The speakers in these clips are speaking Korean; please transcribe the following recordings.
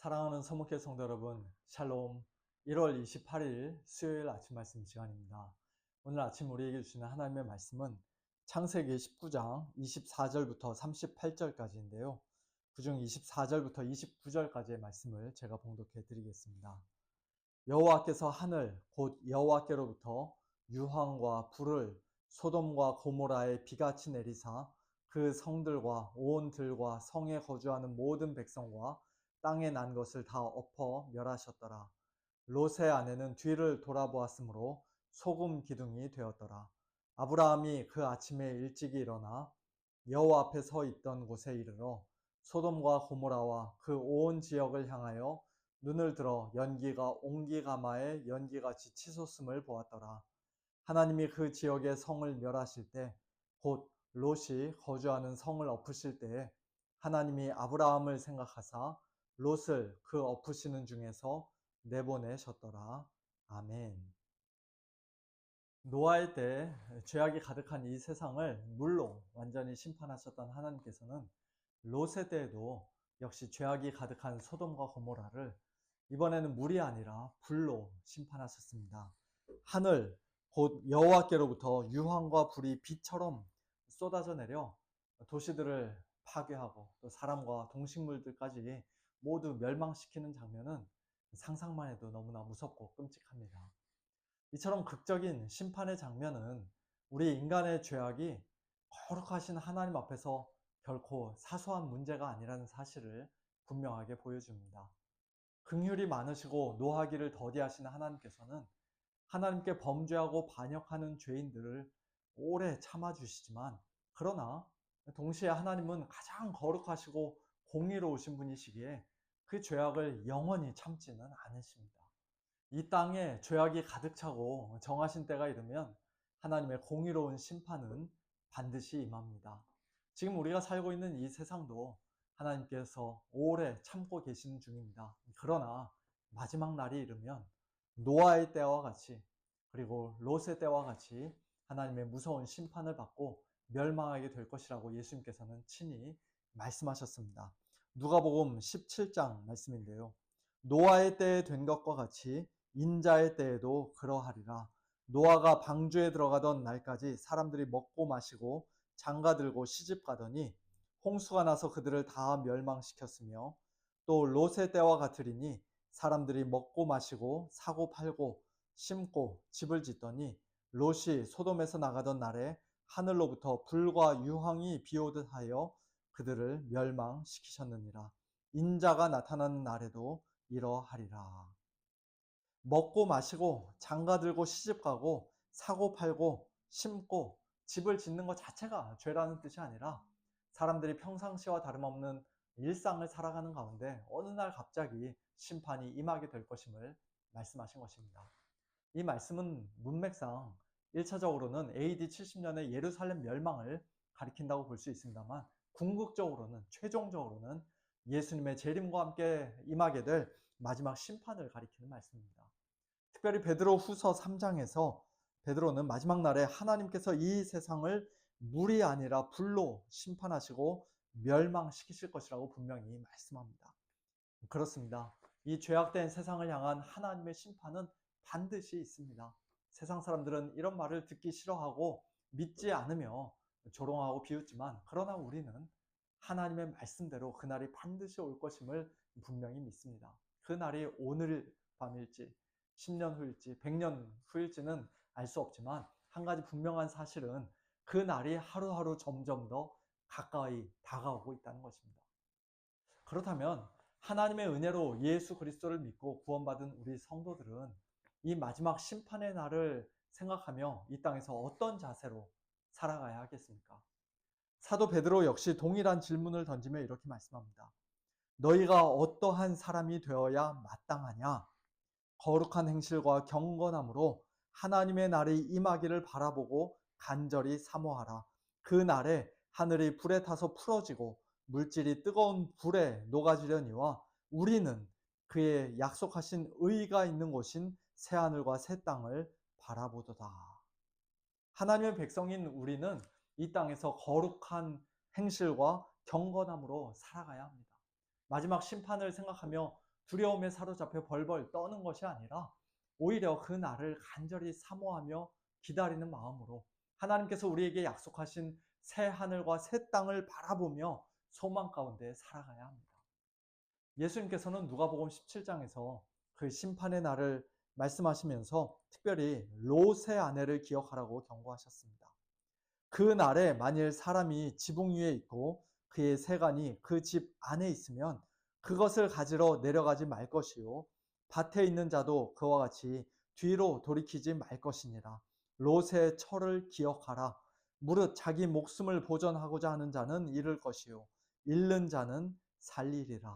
사랑하는 서목회 성도 여러분, 샬롬. 1월 28일 수요일 아침 말씀 시간입니다. 오늘 아침 우리에게 주시는 하나님의 말씀은 창세기 19장 24절부터 38절까지인데요. 그중 24절부터 29절까지의 말씀을 제가 봉독해 드리겠습니다. 여호와께서 하늘 곧 여호와께로부터 유황과 불을 소돔과 고모라에 비같이 내리사 그 성들과 온 들과 성에 거주하는 모든 백성과 땅에 난 것을 다 엎어 멸하셨더라. 롯의 아내는 뒤를 돌아보았으므로 소금 기둥이 되었더라. 아브라함이 그 아침에 일찍이 일어나 여호와 앞에 서 있던 곳에 이르러 소돔과 고모라와 그 온 지역을 향하여 눈을 들어 연기가 옹기가마에 연기같이 치솟음을 보았더라. 하나님이 그 지역의 성을 멸하실 때 곧 롯이 거주하는 성을 엎으실 때에 하나님이 아브라함을 생각하사 롯을 그 엎으시는 중에서 내보내셨더라. 아멘. 노아의 때 죄악이 가득한 이 세상을 물로 완전히 심판하셨던 하나님께서는 롯의 때에도 역시 죄악이 가득한 소돔과 고모라를 이번에는 물이 아니라 불로 심판하셨습니다. 하늘 곧 여호와께로부터 유황과 불이 비처럼 쏟아져 내려 도시들을 파괴하고 또 사람과 동식물들까지 모두 멸망시키는 장면은 상상만 해도 너무나 무섭고 끔찍합니다. 이처럼 극적인 심판의 장면은 우리 인간의 죄악이 거룩하신 하나님 앞에서 결코 사소한 문제가 아니라는 사실을 분명하게 보여줍니다. 긍휼이 많으시고 노하기를 더디하시는 하나님께서는 하나님께 범죄하고 반역하는 죄인들을 오래 참아주시지만, 그러나 동시에 하나님은 가장 거룩하시고 공의로우신 분이시기에 그 죄악을 영원히 참지는 않으십니다. 이 땅에 죄악이 가득 차고 정하신 때가 이르면 하나님의 공의로운 심판은 반드시 임합니다. 지금 우리가 살고 있는 이 세상도 하나님께서 오래 참고 계시는 중입니다. 그러나 마지막 날이 이르면 노아의 때와 같이, 그리고 롯의 때와 같이 하나님의 무서운 심판을 받고 멸망하게 될 것이라고 예수님께서는 친히 말씀하셨습니다. 누가복음 17장 말씀인데요. 노아의 때에 된 것과 같이 인자의 때에도 그러하리라. 노아가 방주에 들어가던 날까지 사람들이 먹고 마시고 장가들고 시집가더니 홍수가 나서 그들을 다 멸망시켰으며, 또 롯의 때와 같으리니 사람들이 먹고 마시고 사고 팔고 심고 집을 짓더니 롯이 소돔에서 나가던 날에 하늘로부터 불과 유황이 비오듯 하여 그들을 멸망시키셨느니라. 인자가 나타나는 날에도 이러하리라. 먹고 마시고 장가들고 시집가고 사고 팔고 심고 집을 짓는 것 자체가 죄라는 뜻이 아니라 사람들이 평상시와 다름없는 일상을 살아가는 가운데 어느 날 갑자기 심판이 임하게 될 것임을 말씀하신 것입니다. 이 말씀은 문맥상 1차적으로는 AD 70년의 예루살렘 멸망을 가리킨다고 볼 수 있습니다만, 궁극적으로는, 최종적으로는 예수님의 재림과 함께 임하게 될 마지막 심판을 가리키는 말씀입니다. 특별히 베드로 후서 3장에서 베드로는 마지막 날에 하나님께서 이 세상을 물이 아니라 불로 심판하시고 멸망시키실 것이라고 분명히 말씀합니다. 그렇습니다. 이 죄악된 세상을 향한 하나님의 심판은 반드시 있습니다. 세상 사람들은 이런 말을 듣기 싫어하고 믿지 않으며 조롱하고 비웃지만, 그러나 우리는 하나님의 말씀대로 그날이 반드시 올 것임을 분명히 믿습니다. 그날이 오늘 밤일지 10년 후일지 100년 후일지는 알 수 없지만, 한 가지 분명한 사실은 그 날이 하루하루 점점 더 가까이 다가오고 있다는 것입니다. 그렇다면 하나님의 은혜로 예수 그리스도를 믿고 구원받은 우리 성도들은 이 마지막 심판의 날을 생각하며 이 땅에서 어떤 자세로 살아가야 하겠습니까? 사도 베드로 역시 동일한 질문을 던지며 이렇게 말씀합니다. 너희가 어떠한 사람이 되어야 마땅하냐? 거룩한 행실과 경건함으로 하나님의 날이 임하기를 바라보고 간절히 사모하라. 그 날에 하늘이 불에 타서 풀어지고 물질이 뜨거운 불에 녹아지려니와 우리는 그의 약속하신 의가 있는 곳인 새하늘과 새 땅을 바라보도다. 하나님의 백성인 우리는 이 땅에서 거룩한 행실과 경건함으로 살아가야 합니다. 마지막 심판을 생각하며 두려움에 사로잡혀 벌벌 떠는 것이 아니라 오히려 그 날을 간절히 사모하며 기다리는 마음으로 하나님께서 우리에게 약속하신 새 하늘과 새 땅을 바라보며 소망 가운데 살아가야 합니다. 예수님께서는 누가복음 17장에서 그 심판의 날을 말씀하시면서 특별히 롯의 아내를 기억하라고 경고하셨습니다. 그 날에 만일 사람이 지붕 위에 있고 그의 세간이 그 집 안에 있으면 그것을 가지러 내려가지 말 것이요 밭에 있는 자도 그와 같이 뒤로 돌이키지 말 것이니라. 롯의 철을 기억하라. 무릇 자기 목숨을 보전하고자 하는 자는 잃을 것이요 잃는 자는 살리리라.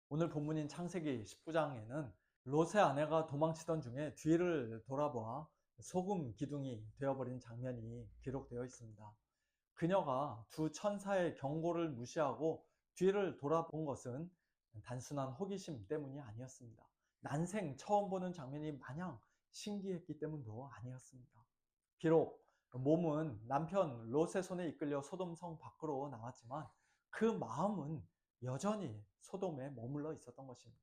오늘 본문인 창세기 19장에는 롯의 아내가 도망치던 중에 뒤를 돌아보아 소금 기둥이 되어버린 장면이 기록되어 있습니다. 그녀가 두 천사의 경고를 무시하고 뒤를 돌아본 것은 단순한 호기심 때문이 아니었습니다. 난생 처음 보는 장면이 마냥 신기했기 때문도 아니었습니다. 비록 몸은 남편 롯의 손에 이끌려 소돔성 밖으로 나왔지만 그 마음은 여전히 소돔에 머물러 있었던 것입니다.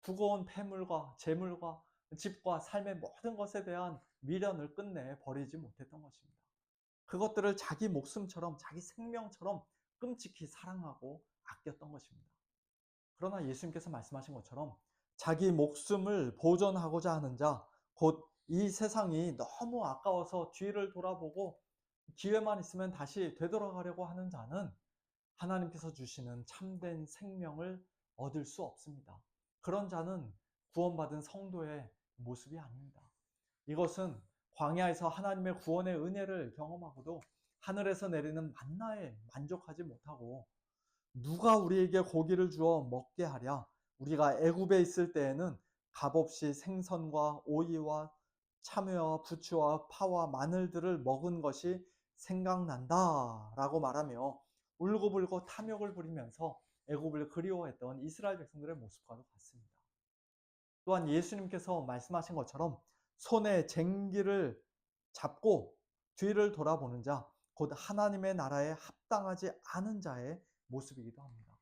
두고 온 폐물과 재물과 집과 삶의 모든 것에 대한 미련을 끝내 버리지 못했던 것입니다. 그것들을 자기 목숨처럼 자기 생명처럼 끔찍히 사랑하고 아꼈던 것입니다. 그러나 예수님께서 말씀하신 것처럼 자기 목숨을 보존하고자 하는 자, 곧 이 세상이 너무 아까워서 뒤를 돌아보고 기회만 있으면 다시 되돌아가려고 하는 자는 하나님께서 주시는 참된 생명을 얻을 수 없습니다. 그런 자는 구원받은 성도의 모습이 아닙니다. 이것은 광야에서 하나님의 구원의 은혜를 경험하고도 하늘에서 내리는 만나에 만족하지 못하고 누가 우리에게 고기를 주어 먹게 하랴. 우리가 애굽에 있을 때에는 값없이 생선과 오이와 참외와 부추와 파와 마늘들을 먹은 것이 생각난다 라고 말하며 울고불고 탐욕을 부리면서 애굽을 그리워했던 이스라엘 백성들의 모습과도 같습니다. 또한 예수님께서 말씀하신 것처럼 손에 쟁기를 잡고 뒤를 돌아보는 자, 곧 하나님의 나라에 합당하지 않은 자의 모습이기도 합니다.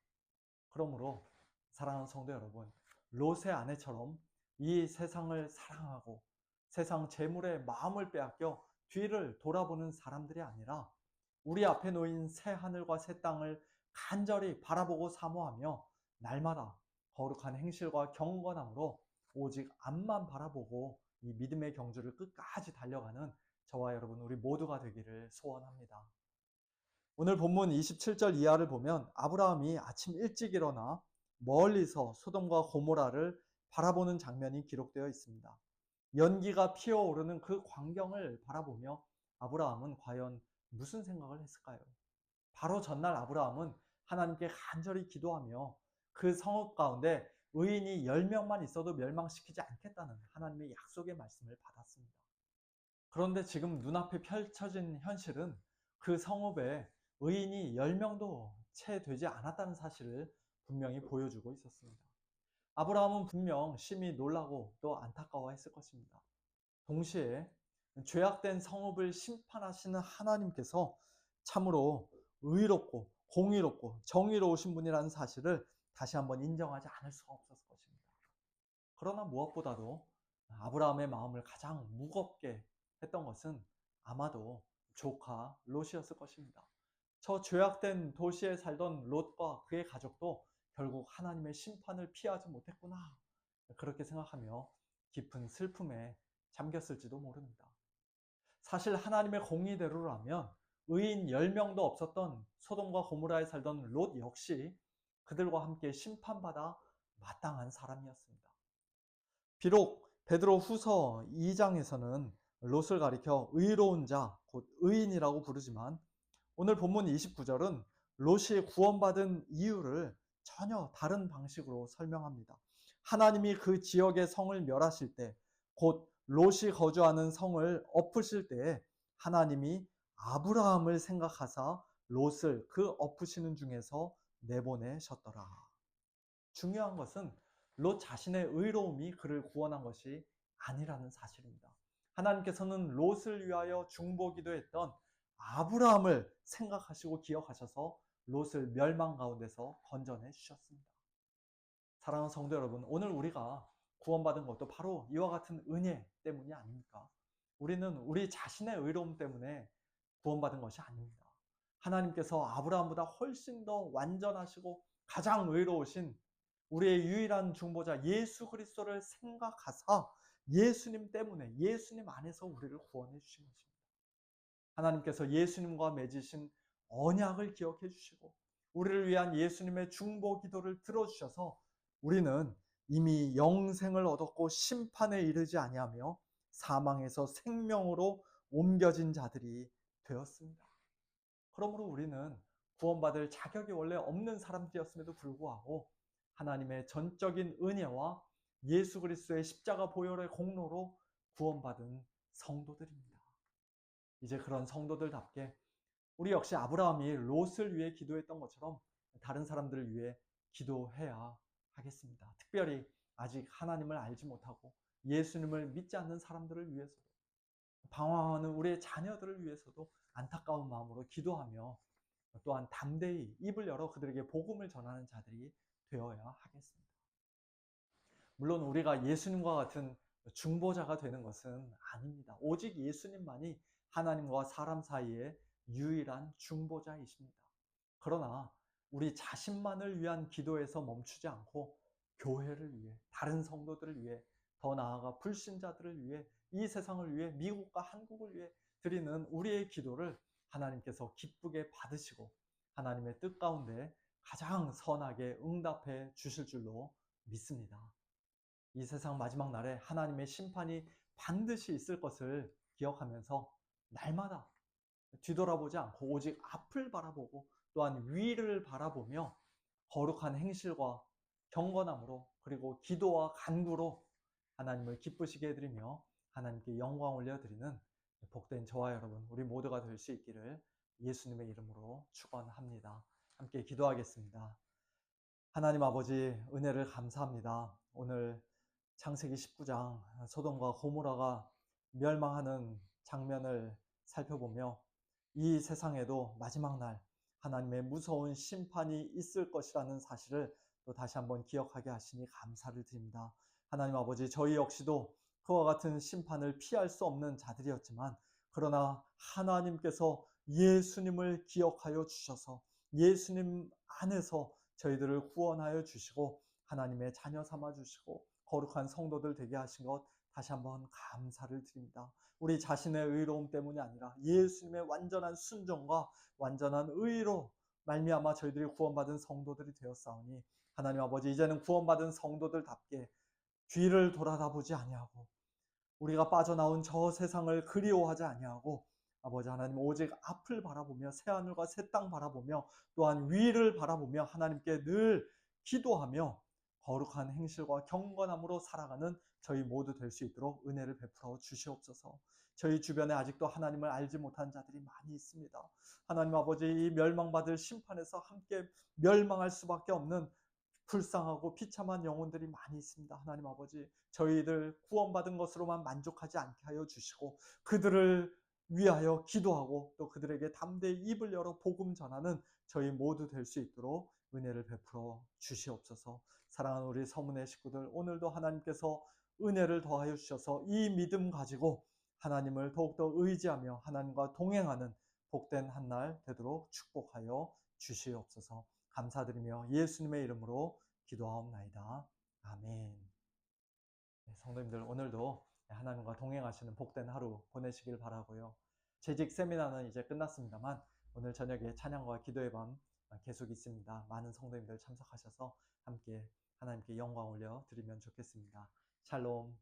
그러므로 사랑하는 성도 여러분, 롯의 아내처럼 이 세상을 사랑하고 세상 재물에 마음을 빼앗겨 뒤를 돌아보는 사람들이 아니라 우리 앞에 놓인 새 하늘과 새 땅을 간절히 바라보고 사모하며 날마다 거룩한 행실과 경건함으로 오직 앞만 바라보고 이 믿음의 경주를 끝까지 달려가는 저와 여러분 우리 모두가 되기를 소원합니다. 오늘 본문 27절 이하를 보면 아브라함이 아침 일찍 일어나 멀리서 소돔과 고모라를 바라보는 장면이 기록되어 있습니다. 연기가 피어오르는 그 광경을 바라보며 아브라함은 과연 무슨 생각을 했을까요? 바로 전날 아브라함은 하나님께 간절히 기도하며 그 성읍 가운데 의인이 10명만 있어도 멸망시키지 않겠다는 하나님의 약속의 말씀을 받았습니다. 그런데 지금 눈앞에 펼쳐진 현실은 그 성읍에 의인이 10명도 채 되지 않았다는 사실을 분명히 보여주고 있었습니다. 아브라함은 분명 심히 놀라고 또 안타까워했을 것입니다. 동시에 죄악된 성읍을 심판하시는 하나님께서 참으로 의롭고 공의롭고 정의로우신 분이라는 사실을 다시 한번 인정하지 않을 수가 없었을 것입니다. 그러나 무엇보다도 아브라함의 마음을 가장 무겁게 했던 것은 아마도 조카 롯이었을 것입니다. 저 죄악된 도시에 살던 롯과 그의 가족도 결국 하나님의 심판을 피하지 못했구나. 그렇게 생각하며 깊은 슬픔에 잠겼을지도 모릅니다. 사실 하나님의 공의대로라면 의인 10명도 없었던 소돔과 고모라에 살던 롯 역시 그들과 함께 심판받아 마땅한 사람이었습니다. 비록 베드로 후서 2장에서는 롯을 가리켜 의로운 자, 곧 의인이라고 부르지만 오늘 본문 29절은 롯이 구원받은 이유를 전혀 다른 방식으로 설명합니다. 하나님이 그 지역의 성을 멸하실 때, 곧 롯이 거주하는 성을 엎으실 때에 하나님이 아브라함을 생각하사 롯을 그 엎으시는 중에서 내보내셨더라. 중요한 것은 롯 자신의 의로움이 그를 구원한 것이 아니라는 사실입니다. 하나님께서는 롯을 위하여 중보기도 했던 아브라함을 생각하시고 기억하셔서 롯을 멸망 가운데서 건져내 주셨습니다. 사랑하는 성도 여러분, 오늘 우리가 구원받은 것도 바로 이와 같은 은혜 때문이 아닙니까? 우리는 우리 자신의 의로움 때문에 구원받은 것이 아닙니다. 하나님께서 아브라함보다 훨씬 더 완전하시고 가장 의로우신 우리의 유일한 중보자 예수 그리스도를 생각하사 예수님 때문에, 예수님 안에서 우리를 구원해 주신 것입니다. 하나님께서 예수님과 맺으신 언약을 기억해 주시고 우리를 위한 예수님의 중보 기도를 들어주셔서 우리는 이미 영생을 얻었고 심판에 이르지 아니하며 사망에서 생명으로 옮겨진 자들이 되었습니다. 그러므로 우리는 구원받을 자격이 원래 없는 사람들이었음에도 불구하고 하나님의 전적인 은혜와 예수 그리스도의 십자가 보혈의 공로로 구원받은 성도들입니다. 이제 그런 성도들답게 우리 역시 아브라함이 롯을 위해 기도했던 것처럼 다른 사람들을 위해 기도해야 하겠습니다. 특별히 아직 하나님을 알지 못하고 예수님을 믿지 않는 사람들을 위해서도, 방황하는 우리의 자녀들을 위해서도 안타까운 마음으로 기도하며 또한 담대히 입을 열어 그들에게 복음을 전하는 자들이 되어야 하겠습니다. 물론 우리가 예수님과 같은 중보자가 되는 것은 아닙니다. 오직 예수님만이 하나님과 사람 사이의 유일한 중보자이십니다. 그러나 우리 자신만을 위한 기도에서 멈추지 않고 교회를 위해, 다른 성도들을 위해, 더 나아가 불신자들을 위해, 이 세상을 위해, 미국과 한국을 위해 드리는 우리의 기도를 하나님께서 기쁘게 받으시고 하나님의 뜻 가운데 가장 선하게 응답해 주실 줄로 믿습니다. 이 세상 마지막 날에 하나님의 심판이 반드시 있을 것을 기억하면서 날마다 뒤돌아보지 않고 오직 앞을 바라보고 또한 위를 바라보며 거룩한 행실과 경건함으로 그리고 기도와 간구로 하나님을 기쁘시게 해드리며 하나님께 영광 올려드리는 복된 저와 여러분 우리 모두가 될 수 있기를 예수님의 이름으로 축원합니다. 함께 기도하겠습니다. 하나님 아버지 은혜를 감사합니다. 오늘 창세기 19장 소돔과 고모라가 멸망하는 장면을 살펴보며 이 세상에도 마지막 날 하나님의 무서운 심판이 있을 것이라는 사실을 또 다시 한번 기억하게 하시니 감사를 드립니다. 하나님 아버지 저희 역시도 그와 같은 심판을 피할 수 없는 자들이었지만 그러나 하나님께서 예수님을 기억하여 주셔서 예수님 안에서 저희들을 구원하여 주시고 하나님의 자녀 삼아 주시고 거룩한 성도들 되게 하신 것 다시 한번 감사를 드립니다. 우리 자신의 의로움 때문이 아니라 예수님의 완전한 순종과 완전한 의로 말미암아 저희들이 구원받은 성도들이 되었사오니 하나님 아버지 이제는 구원받은 성도들답게 뒤를 돌아다보지 아니하고 우리가 빠져나온 저 세상을 그리워하지 아니하고 아버지 하나님 오직 앞을 바라보며 새하늘과 새 땅 바라보며 또한 위를 바라보며 하나님께 늘 기도하며 거룩한 행실과 경건함으로 살아가는 저희 모두 될 수 있도록 은혜를 베풀어 주시옵소서. 저희 주변에 아직도 하나님을 알지 못한 자들이 많이 있습니다. 하나님 아버지 이 멸망받을 심판에서 함께 멸망할 수밖에 없는 불쌍하고 비참한 영혼들이 많이 있습니다. 하나님 아버지 저희들 구원받은 것으로만 만족하지 않게 하여 주시고 그들을 위하여 기도하고 또 그들에게 담대히 입을 열어 복음 전하는 저희 모두 될 수 있도록 은혜를 베풀어 주시옵소서. 사랑하는 우리 서문의 식구들 오늘도 하나님께서 은혜를 더하여 주셔서 이 믿음 가지고 하나님을 더욱더 의지하며 하나님과 동행하는 복된 한 날 되도록 축복하여 주시옵소서. 감사드리며 예수님의 이름으로 기도하옵나이다. 아멘. 성도님들 오늘도 하나님과 동행하시는 복된 하루 보내시길 바라고요. 재직 세미나는 이제 끝났습니다만 오늘 저녁에 찬양과 기도의 밤 계속 있습니다. 많은 성도님들 참석하셔서 함께 하나님께 영광 올려 드리면 좋겠습니다. 샬롬.